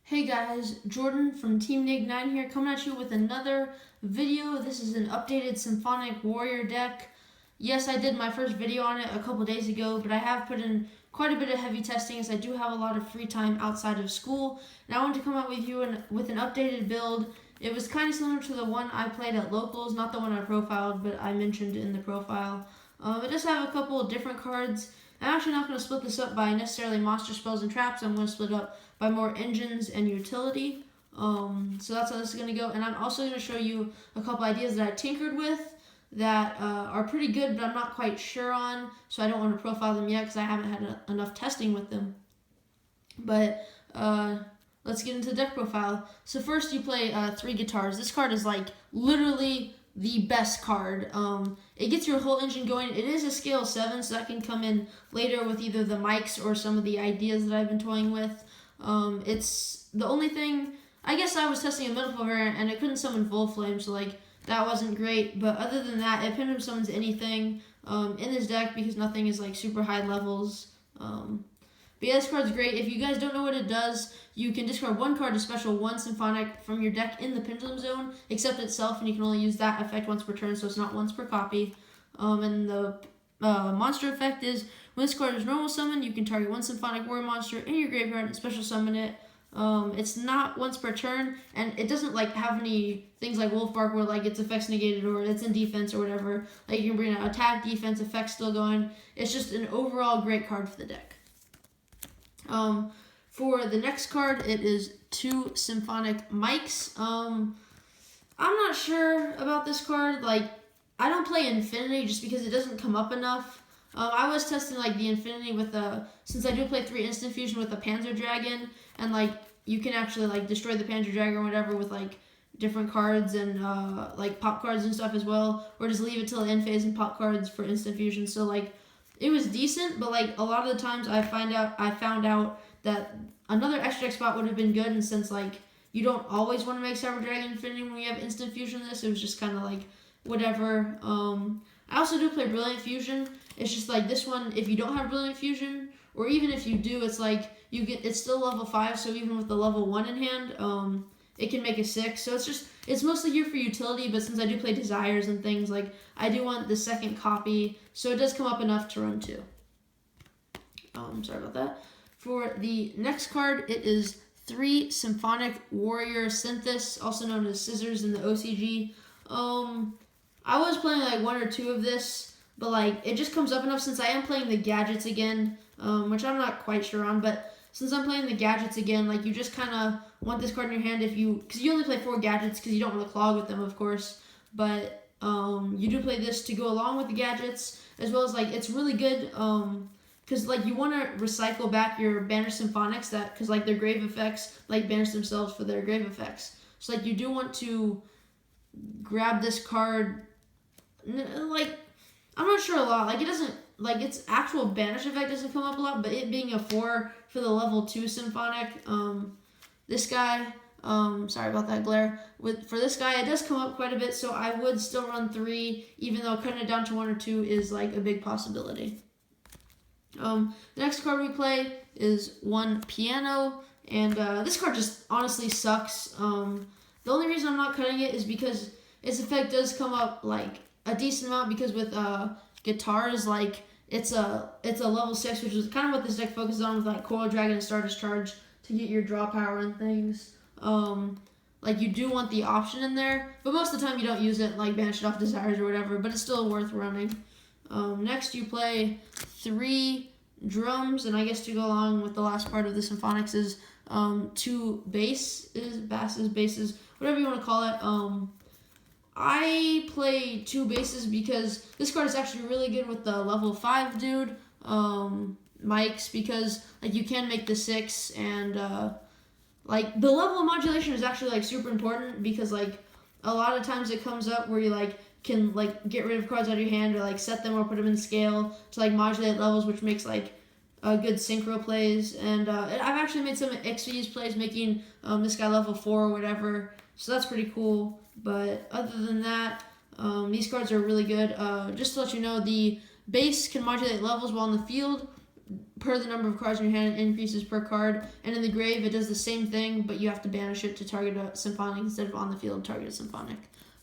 Hey guys, Jordan from Team Nig9 here, coming at you with another video. This is an updated Symphonic Warrior deck. Yes, I did my first video on it a couple days ago, but I have put in quite a bit of heavy testing as I do have a lot of free time outside of school. And I wanted to come out with you with an updated build. It was kind of similar to the one I played at Locals, not the one I profiled, but I mentioned in the profile. It does have a couple of different cards. I'm actually not going to split this up by necessarily monster spells and traps. I'm going to split it up by more engines and utility. So that's how this is going to go. And I'm also going to show you a couple ideas that I tinkered with that are pretty good, but I'm not quite sure on. So I don't want to profile them yet because I haven't had enough testing with them. But let's get into the deck profile. So first you play 3 guitars. This card is like literally the best card. It gets your whole engine going. It is a scale 7, so that can come in later with either the mics or some of the ideas that I've been toying with. It's the only thing, I guess I was testing a medical variant and it couldn't summon full flame, so like that wasn't great. But other than that, it pinham summons anything in this deck because nothing is like super high levels. But yeah, this card's great. If you guys don't know what it does, you can discard 1 card to special 1 Symphonic from your deck in the Pendulum Zone, except itself, and you can only use that effect once per turn, so it's not once per copy. And the monster effect is, when this card is normal summon, you can target 1 Symphonic Warrior monster in your graveyard and special summon it. It's not once per turn, and it doesn't like have any things like Wolf Bark where like its effects negated or it's in defense or whatever. Like you can bring out attack, defense, effects still going. It's just an overall great card for the deck. For the next card, it is 2 Symphonic mics. I'm not sure about this card. Like, I don't play Infinity just because it doesn't come up enough. I was testing like the Infinity with since I do play 3 Instant Fusion with a Panzer Dragon, and like you can actually like destroy the Panzer Dragon or whatever with like different cards and like pop cards and stuff as well, or just leave it till the end phase and pop cards for Instant Fusion. So like it was decent, but like a lot of the times I found out that another extra deck spot would have been good, and since like you don't always want to make Cyber Dragon Infinity when you have Instant Fusion this, it was just kind of like whatever. I also do play Brilliant Fusion. It's just like this one, if you don't have Brilliant Fusion, or even if you do, it's like it's still level 5, so even with the level 1 in hand, it can make a 6. So it's mostly here for utility, but since I do play Desires and things, like I do want the second copy, so it does come up enough to run 2. Sorry about that. For the next card, it is 3 Symphonic Warrior Synthesis, also known as Scissors in the OCG. I was playing like 1 or 2 of this, but like it just comes up enough since I am playing the gadgets again, which I'm not quite sure on, but since I'm playing the gadgets again, like you just kind of want this card in your hand because you only play 4 gadgets because you don't want to clog with them, of course, but you do play this to go along with the gadgets, as well as like it's really good because like you want to recycle back your banished Symphonics because like their grave effects like banish themselves for their grave effects. So like you do want to grab this card. Like I'm not sure a lot. Like it doesn't like its actual banish effect doesn't come up a lot, but it being a 4 for the level 2 Symphonic, this guy, sorry about that glare. For this guy, it does come up quite a bit, so I would still run 3, even though cutting it down to 1 or 2 is like a big possibility. The next card we play is 1 Piano, and this card just honestly sucks. The only reason I'm not cutting it is because its effect does come up like a decent amount, because with guitars, like it's a level 6, which is kind of what this deck focuses on with like Coil Dragon and Star Discharge to get your draw power and things. Like you do want the option in there, but most of the time you don't use it, like banish it off Desires or whatever, but it's still worth running. Next you play 3 drums, and I guess to go along with the last part of the Symphonics is 2 basses, whatever you want to call it. I play 2 basses because this card is actually really good with the level 5 dude mics, because like you can make the 6, and like the level of modulation is actually like super important, because like a lot of times it comes up where you like can like get rid of cards out of your hand or like set them or put them in scale to like modulate levels, which makes like good synchro plays. And I've actually made some XVs plays making this guy level 4 or whatever, so that's pretty cool. But other than that, these cards are really good. Just to let you know, the bass can modulate levels while in the field. per the number of cards in your hand, it increases per card. And in the grave, it does the same thing, but you have to banish it to target a Symphonic instead of on the field target a Symphonic.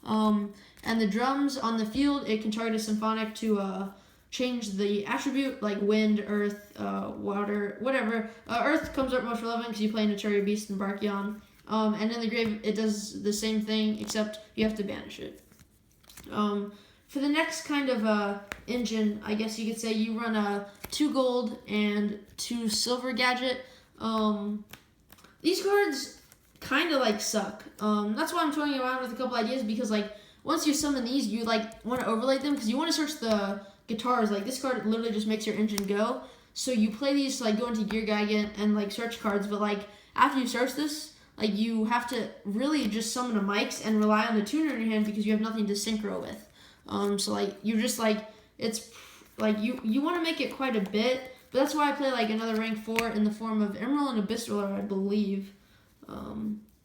And the drums on the field, it can target a Symphonic to change the attribute, like wind, earth, water, whatever. Earth comes up most relevant because you play Naturia Beast and Barkion. And in the grave, it does the same thing, except you have to banish it. For the next kind of engine, I guess you could say you run a 2 gold and 2 silver gadget. These cards kind of like suck. That's why I'm toying around with a couple ideas, because like once you summon these, you like want to overlay them because you want to search the guitars. Like this card literally just makes your engine go. So you play these to like go into Gear Gigant and like search cards, but like after you search this, like you have to really just summon a Mics and rely on the tuner in your hand because you have nothing to synchro with. So like you just like it's like you want to make it quite a bit, but that's why I play like another rank 4 in the form of Emerald and Abyss Driller, I believe.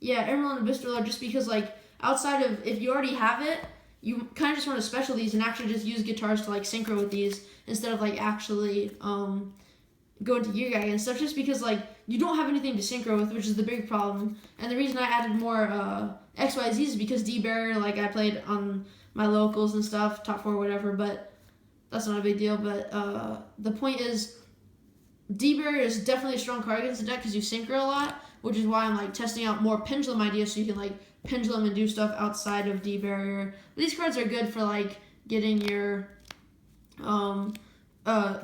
Yeah, Emerald and Abyss Driller, just because like outside of if you already have it, you kind of just want to special these and actually just use guitars to like synchro with these instead of like actually go into Gear Guy and stuff, just because like you don't have anything to synchro with, which is the big problem. And the reason I added more XYZs is because D-Barrier, like I played on my locals and stuff, top 4, whatever, but that's not a big deal. But the point is, D-Barrier is definitely a strong card against the deck because you synchro a lot, which is why I'm like testing out more pendulum ideas so you can like pendulum and do stuff outside of D-Barrier. But these cards are good for like getting your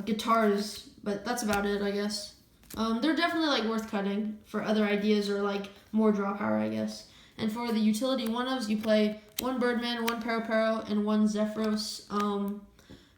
guitars, but that's about it, I guess. They're definitely like worth cutting for other ideas or like more draw power, I guess. And for the utility 1-ofs, you play 1 Birdman, 1 Pero, and 1 Zephyros.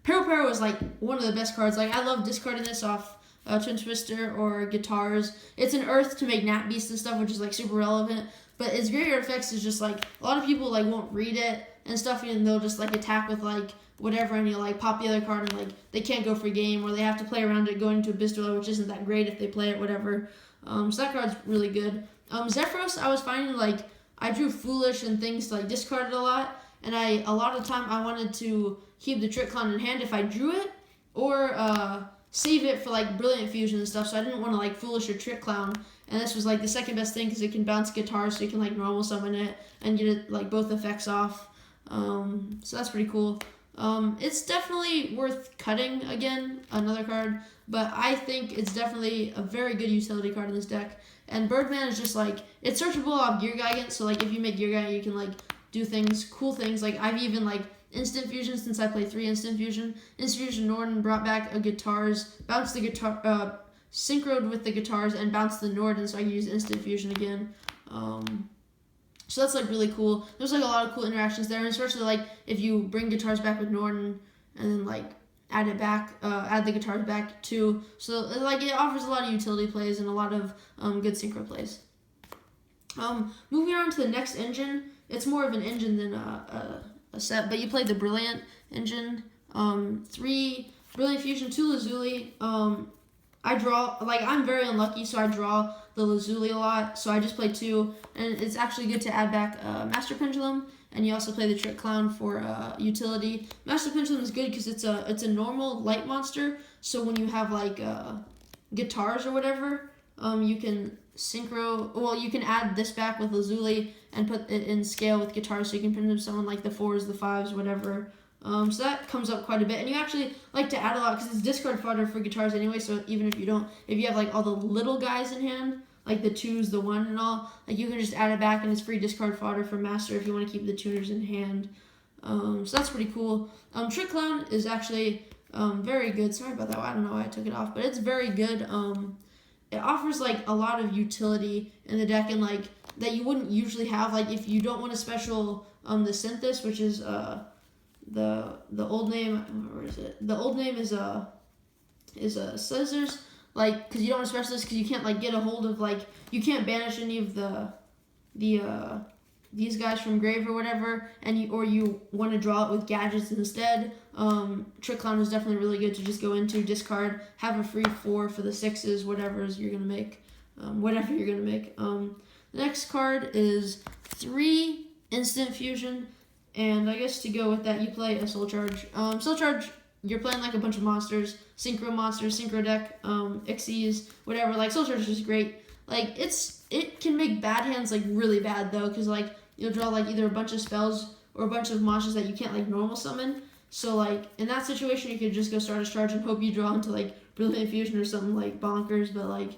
Pero is like one of the best cards. Like I love discarding this off Twin Twister or guitars. It's an earth to make Nat Beast and stuff, which is like super relevant. But its graveyard effects is just like a lot of people like won't read it and stuff, and they'll just like attack with like whatever, and you like pop the other card and like they can't go for game, or they have to play around it going to Abyss Driller, which isn't that great if they play it, whatever. So that card's really good. Zephyros, I was finding like I drew Foolish and things to like discard it a lot, and a lot of the time I wanted to keep the Trick Clown in hand if I drew it, or save it for like Brilliant Fusion and stuff, so I didn't want to like Foolish or Trick Clown. And this was like the second best thing because it can bounce guitars, so you can like normal summon it and get it like both effects off. So that's pretty cool. It's definitely worth cutting again, another card, but I think it's definitely a very good utility card in this deck. And Birdman is just like, it's searchable off Gear Gigant, so like if you make Gear Gigant, you can like do things, cool things. Like I've even like Instant Fusion since I play 3 Instant Fusion. Instant Fusion Norden brought back a guitars, bounced the guitar, synchroed with the guitars and bounced the Norden, so I can use Instant Fusion again. So that's like really cool. There's like a lot of cool interactions there, and especially like if you bring guitars back with Norden and then like add it back, add the guitars back too. So like it offers a lot of utility plays and a lot of good synchro plays. Moving on to the next engine, it's more of an engine than a set, but you play the Brilliant engine. 3 Brilliant Fusion, 2 Lazuli. I draw, like I'm very unlucky, so I draw the Lazuli a lot, so I just play 2, and it's actually good to add back Master Pendulum, and you also play the Trick Clown for utility. Master Pendulum is good because it's a normal light monster, so when you have like guitars or whatever, you can synchro, well you can add this back with Lazuli and put it in scale with guitars, so you can pendulum summon like the 4s, the 5s, whatever. So that comes up quite a bit, and you actually like to add a lot because it's discard fodder for guitars anyway, so even if you have like all the little guys in hand, like the 2s, the 1 and all, like you can just add it back and it's free discard fodder for Master if you want to keep the tuners in hand. So that's pretty cool. Trick Clown is actually very good. Sorry about that, I don't know why I took it off, but it's very good. It offers like a lot of utility in the deck, and like that you wouldn't usually have, like if you don't want to special the Synthesis, which is the old name, where is it? The old name is Scissors, like because you don't want to special this because you can't like get a hold of, like you can't banish any of these guys from grave or whatever, and you want to draw it with gadgets instead. Trick Clown is definitely really good to just go into, discard, have a free 4 for the 6s, whatever you're gonna make. The next card is 3 Instant Fusion, and I guess to go with that, you play a Soul Charge. Soul Charge you're playing like a bunch of monsters, synchro deck, Ixies, whatever. Like Soul Charge is just great. Like it can make bad hands like really bad though, because like you'll draw like either a bunch of spells or a bunch of monsters that you can't like normal summon. So like in that situation, you could just go Stardust Charge and hope you draw into like Brilliant Fusion or something like bonkers. But like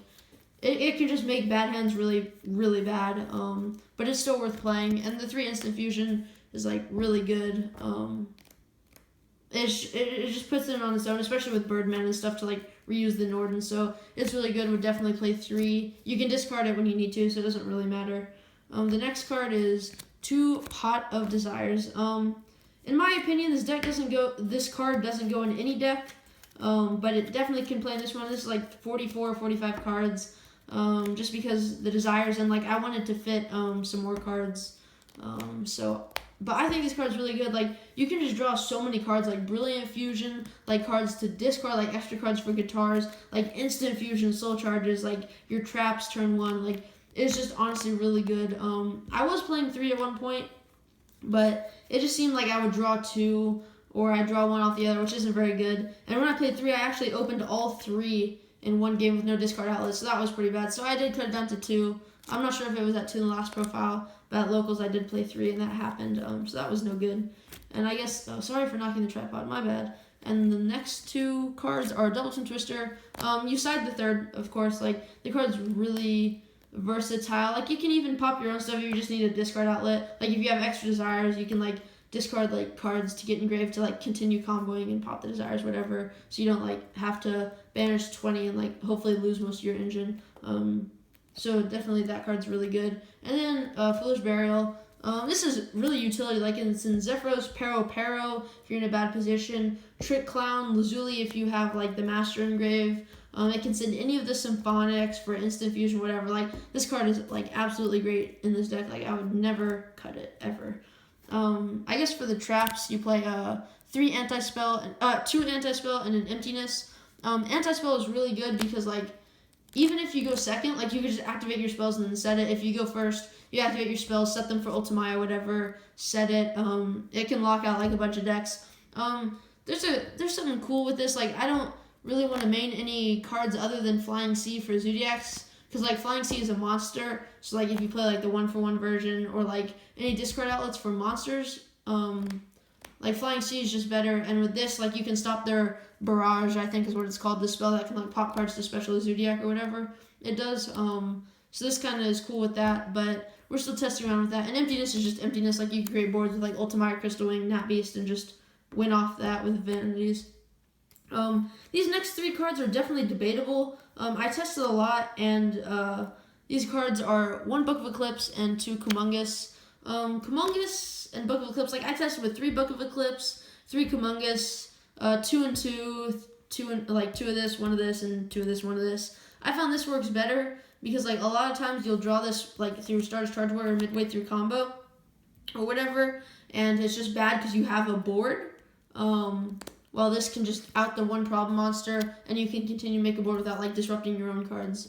it can just make bad hands really really bad. But it's still worth playing. And the 3 instant fusion is like really good. It just puts it on its own, especially with Birdman and stuff to like reuse the Norden. So it's really good. Would definitely play 3. You can discard it when you need to, so it doesn't really matter. The next card is 2 Pot of Desires. In my opinion, this card doesn't go in any deck, but it definitely can play in this one. This is like 44 or 45 cards, just because the Desires, and like I wanted to fit some more cards. But I think this card is really good. Like you can just draw so many cards, like Brilliant Fusion, like cards to discard, like extra cards for guitars, like Instant Fusion, Soul Charges, like your traps turn 1. Like it's just honestly really good. I was playing 3 at one point, but it just seemed like I would draw 2 or I draw 1 off the other, which isn't very good. And when I played 3, I actually opened all 3 in one game with no discard outlets, so that was pretty bad. So I did cut it down to 2. I'm not sure if it was at 2 in the last profile, but at locals I did play 3 and that happened, so that was no good. And I guess, sorry for knocking the tripod, my bad. And the next 2 cards are Double Twin Twister. You side the 3rd, of course. Like the card's really versatile. Like you can even pop your own stuff if you just need a discard outlet. Like if you have extra Desires, you can like discard like cards to get engraved to like continue comboing and pop the Desires, whatever. So you don't like have to banish 20 and like hopefully lose most of your engine. So definitely that card's really good. And then Foolish Burial. This is really utility. Like it's in Zephyros, Pero if you're in a bad position. Trick Clown, Lazuli if you have like the Master Engrave. It can send any of the Symphonics for instant fusion, whatever. Like this card is like absolutely great in this deck. Like I would never cut it ever. I guess for the traps you play 3 anti-spell, 2 anti-spell and an emptiness. Anti-spell is really good because like even if you go second, like you can just activate your spells and then set it. If you go first, you activate your spells, set them for Ultimaya, whatever, set it. It can lock out like a bunch of decks. There's something cool with this. Like I don't really want to main any cards other than Flying Sea for Zodiacs, because like Flying Sea is a monster. So like if you play like the 1-for-1 version or like any discard outlets for monsters, like Flying Sea is just better. And with this, like you can stop their barrage, I think is what it's called, the spell that can like pop cards to special Zodiac or whatever it does. So this kind of is cool with that, but we're still testing around with that. And emptiness is just emptiness. Like you can create boards with like Ultimate, Crystal Wing, Nat Beast, and just win off that with Vanities. These next 3 cards are definitely debatable. I tested a lot, and these cards are 1 Book of Eclipse and 2 Kumongous. Kumongous and Book of Eclipse, like I tested with 3 Book of Eclipse, 3 Kumongous, 2 and 2, 2 and like 2 of this, 1 of this, and 2 of this, 1 of this. I found this works better because like a lot of times you'll draw this like through Stardust Charge Warrior or midway through combo or whatever, and it's just bad because you have a board. Well, this can just out the 1 problem monster, and you can continue to make a board without like disrupting your own cards.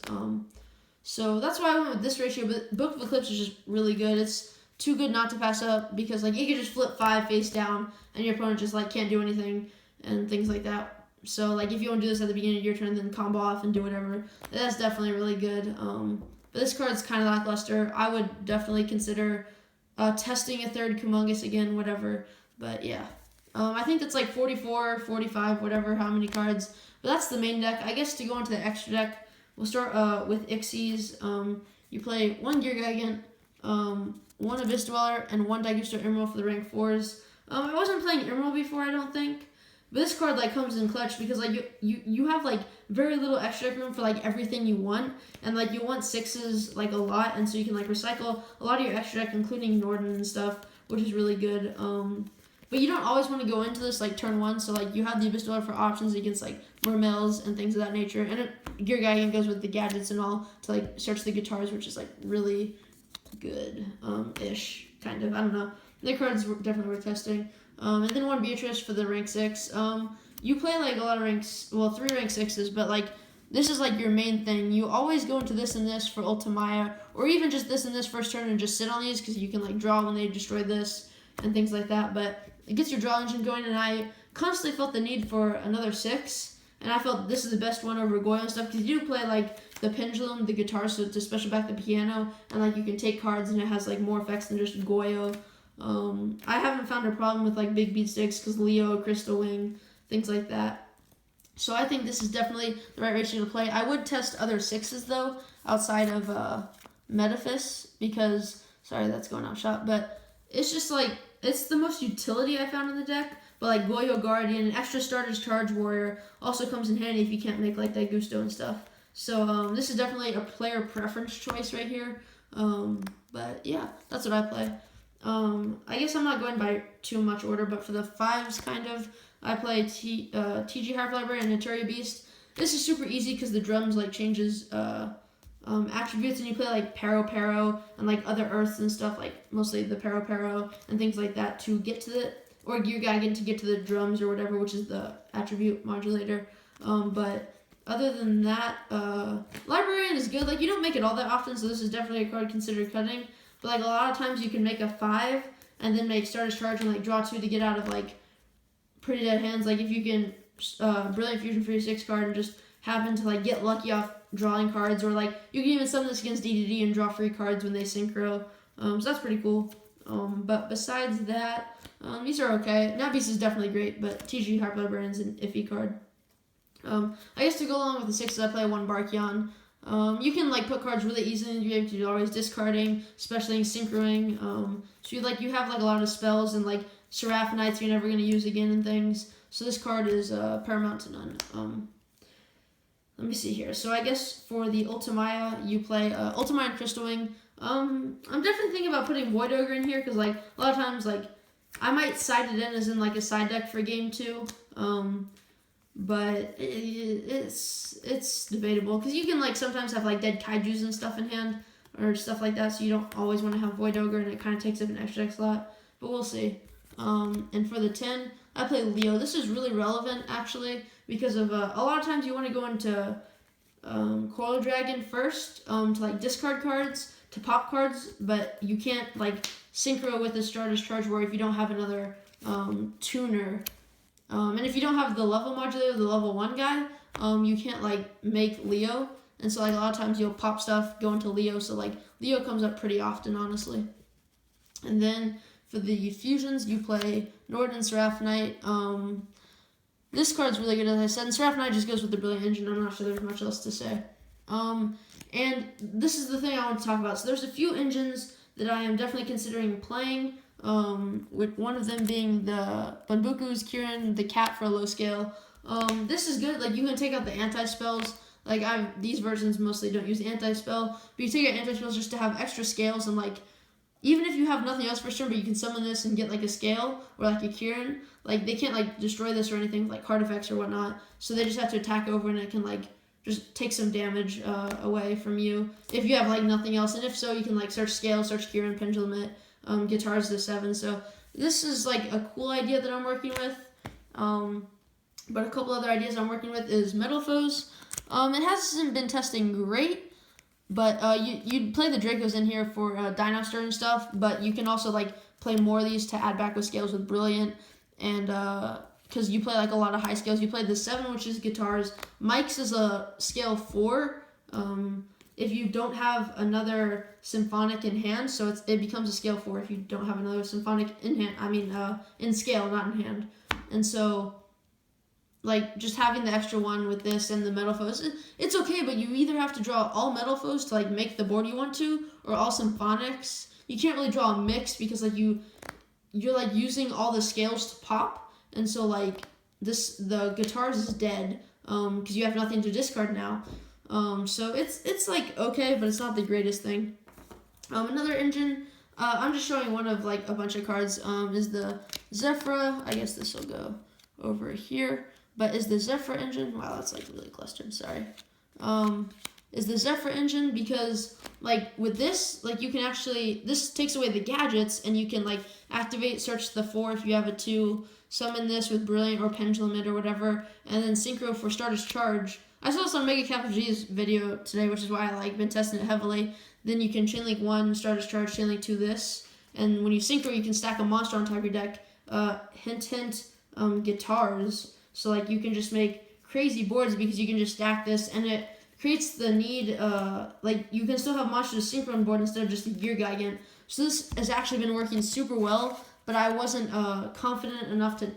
So that's why I went with this ratio. But Book of Eclipse is just really good. It's too good not to pass up because like you can just flip 5 face down, and your opponent just like can't do anything and things like that. So like if you want to do this at the beginning of your turn, then combo off and do whatever, that's definitely really good. But this card's kind of lackluster. I would definitely consider testing a 3rd Kumongous again, whatever. But yeah. I think that's like 44, 45, whatever, how many cards. But that's the main deck. I guess to go into the extra deck, we'll start with Ixies. You play 1 Gear Gigant, 1 Abyss Dweller, and 1 Daigusto Emerald for the rank 4s. I wasn't playing Emerald before, I don't think. But this card like comes in clutch because like you have like very little extra deck room for like everything you want. And like you want 6s like a lot, and so you can like recycle a lot of your extra deck, including Norden and stuff, which is really good. But you don't always want to go into this like turn 1, so like you have the Abyss Dweller for options against like Mermels and things of that nature. And Gear Gigant goes with the gadgets and all to like search the guitars, which is like really good ish, kind of. I don't know. The card's definitely worth testing. And then 1 Beatrice for the rank 6. You play like a lot of ranks, well 3 rank 6s, but like this is like your main thing. You always go into this and this for Ultimaya, or even just this and this first turn and just sit on these because you can like draw when they destroy this and things like that. But it gets your draw engine going, and I constantly felt the need for another 6, and I felt this is the best one over Goyo and stuff, because you do play like the pendulum, the guitar, so to special back the piano, and like you can take cards and it has like more effects than just Goyo. I haven't found a problem with like big beat sticks because Leo, Crystal Wing, things like that. So I think this is definitely the right ratio to play. I would test other 6s though, outside of Metaphys, because, sorry that's going out shot, but it's just like, it's the most utility I found in the deck. But like Goyo Guardian, extra starter's Charge Warrior also comes in handy if you can't make like that Gusto and stuff. So this is definitely a player preference choice right here. But yeah, that's what I play. I guess I'm not going by too much order, but for the 5s kind of, I play TG Harp Library and Naturia Beast. This is super easy because the drums like changes attributes, and you play like Pero and like other earths and stuff, like mostly the Pero and things like that to get to the, or you gotta get to the drums or whatever, which is the attribute modulator. But other than that, Librarian is good. Like you don't make it all that often, so this is definitely a card considered cutting. But like a lot of times you can make a 5 and then make Starter's Charge and like draw 2 to get out of like pretty dead hands. Like if you can Brilliant Fusion for your 6 card and just happen to like get lucky off drawing cards, or like you can even summon this against DDD and draw free cards when they synchro. So that's pretty cool. But besides that, these are okay. Beast is definitely great, but TG Harp Librarian's an iffy card. I guess to go along with the 6s, I play 1 Barkion. You can like put cards really easily into your game, you're always discarding, especially synchroing. So you have like a lot of spells and like Seraphinites you're never gonna use again and things. So this card is paramount to none. Let me see here. So I guess for the Ultimaya, you play Ultimaya and Crystal Wing. I'm definitely thinking about putting Void Ogre in here because like a lot of times like I might side it in as in like a side deck for game 2. But it's debatable because you can like sometimes have like dead kaijus and stuff in hand or stuff like that, so you don't always want to have Void Ogre and it kind of takes up an extra deck slot. But we'll see. And for the 10, I play Leo. This is really relevant actually because of a lot of times you want to go into Coral Dragon first to like discard cards to pop cards, but you can't like synchro with the Starter's Charge Warrior if you don't have another tuner. And if you don't have the level modulator, the level 1 guy, you can't like make Leo. And so like a lot of times you'll pop stuff, go into Leo. So like Leo comes up pretty often, honestly. And then for the fusions, you play Nord and Seraphinite. This card's really good, as I said. And Seraphinite just goes with the Brilliant Engine. I'm not sure there's much else to say. And this is the thing I want to talk about. So there's a few engines that I am definitely considering playing. With one of them being the Bunbuku's Kirin, the cat for a low scale. This is good. Like you can take out the anti-spells. Like these versions mostly don't use anti-spell, but you take out anti-spells just to have extra scales, and like even if you have nothing else for turn, but you can summon this and get like a scale or like a Kirin. Like they can't like destroy this or anything like card effects or whatnot. So they just have to attack over, and it can like just take some damage away from you if you have like nothing else. And if so, you can like search scale, search Kirin, pendulum it. Guitars to 7, so this is like a cool idea that I'm working with. But a couple other ideas I'm working with is Metal Foes. It hasn't been testing great, but you'd play the Dracos in here for Dino and stuff, but you can also like play more of these to add back with scales with Brilliant, and because you play like a lot of high scales. You play the 7, which is guitars. Mike's is a scale 4. If you don't have another Symphonic in hand, so it becomes a scale 4 if you don't have another Symphonic in hand. I mean, in scale, not in hand. And so, like, just having the extra one with this and the Metal Foes, it's okay, but you either have to draw all Metal Foes to, like, make the board you want to, or all Symphonics. You can't really draw a mix because, like, you're, like, using all the scales to pop. And so, like, the guitars is dead because you have nothing to discard now. So it's like okay, but it's not the greatest thing. Another engine, I'm just showing one of like a bunch of cards, is the Zephyra. I guess this will go over here, but is the Zephyra engine, wow, that's like really clustered, sorry. Is the Zephyra engine because like with this, like you can actually, this takes away the gadgets and you can like activate search the 4 if you have a 2, summon this with Brilliant or Pendulum it or whatever, and then synchro for Starter's Charge. I saw this on Mega Capital G's video today, which is why I like been testing it heavily. Then you can Chainlink 1, Starter's Charge, Chainlink 2 this. And when you synchro, you can stack a monster on top of your deck. Hint, hint, guitars. So like you can just make crazy boards because you can just stack this, and it creates the need, like you can still have Monsters Sync on board instead of just a Gear Gigant. So this has actually been working super well, but I wasn't confident enough to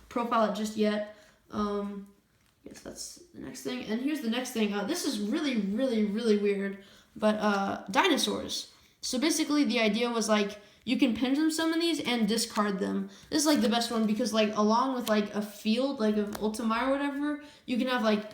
profile it just yet. Yes, that's the next thing. And here's the next thing. This is really, really, really weird, but dinosaurs. So basically the idea was like, you can pendulum summon these and discard them. This is like the best one because like along with like a field, like of Ultimar or whatever, you can have like,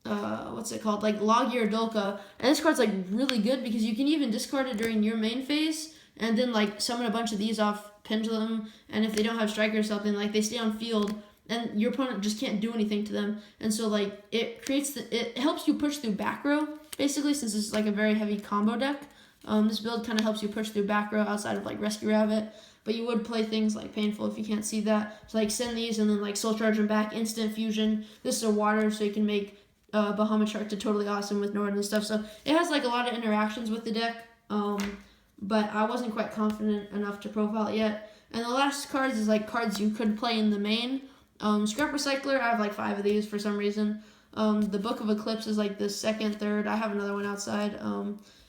what's it called? Like Logia or Dolka. And this card's like really good because you can even discard it during your main phase and then like summon a bunch of these off pendulum. And if they don't have striker or something, like they stay on field and your opponent just can't do anything to them. And so like it helps you push through back row basically, since this is like a very heavy combo deck. This build kind of helps you push through back row outside of like Rescue Rabbit, but you would play things like Painful if you can't see that. So like send these and then like Soul Charge them back, Instant Fusion. This is a water, so you can make Bahamut Shark to totally awesome with Nord and stuff. So it has like a lot of interactions with the deck, but I wasn't quite confident enough to profile it yet. And the last cards is like cards you could play in the main. Scrap Recycler, I have like 5 of these for some reason. The Book of Eclipse is like the second, third. I have another one outside.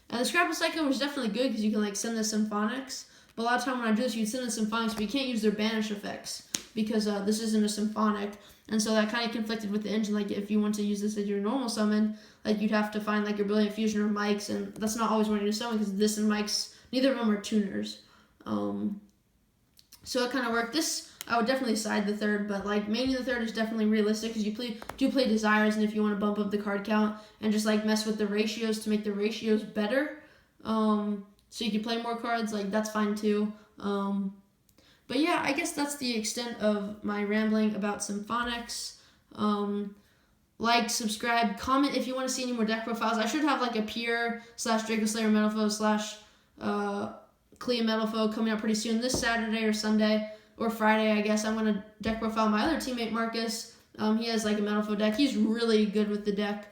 And the Scrap Recycler was definitely good because you can like send the Symphonics. But a lot of time when I do this, you send the Symphonics, but you can't use their banish effects because this isn't a Symphonic. And so that kind of conflicted with the engine. Like if you want to use this as your normal summon, like you'd have to find like your Brilliant Fusion or Mike's, and that's not always what you're summon because this and Mike's, neither of them are tuners. So it kind of worked. This, I would definitely side the third, but like mainly the third is definitely realistic because you do play Desires, and if you want to bump up the card count and just like mess with the ratios to make the ratios better, so you can play more cards, like that's fine too. But yeah, I guess that's the extent of my rambling about Symphonics. Like, subscribe, comment if you want to see any more deck profiles. I should have like a Pure / Draco Slayer Metalfoe / Clea Metalfoe coming out pretty soon, this Saturday or Sunday or Friday, I guess. I'm going to deck profile my other teammate, Marcus. He has like a Metalfoe deck. He's really good with the deck.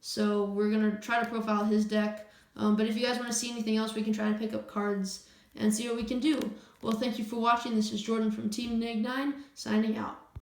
So we're going to try to profile his deck. But if you guys want to see anything else, we can try to pick up cards and see what we can do. Well, thank you for watching. This is Jordan from Team Nig9 signing out.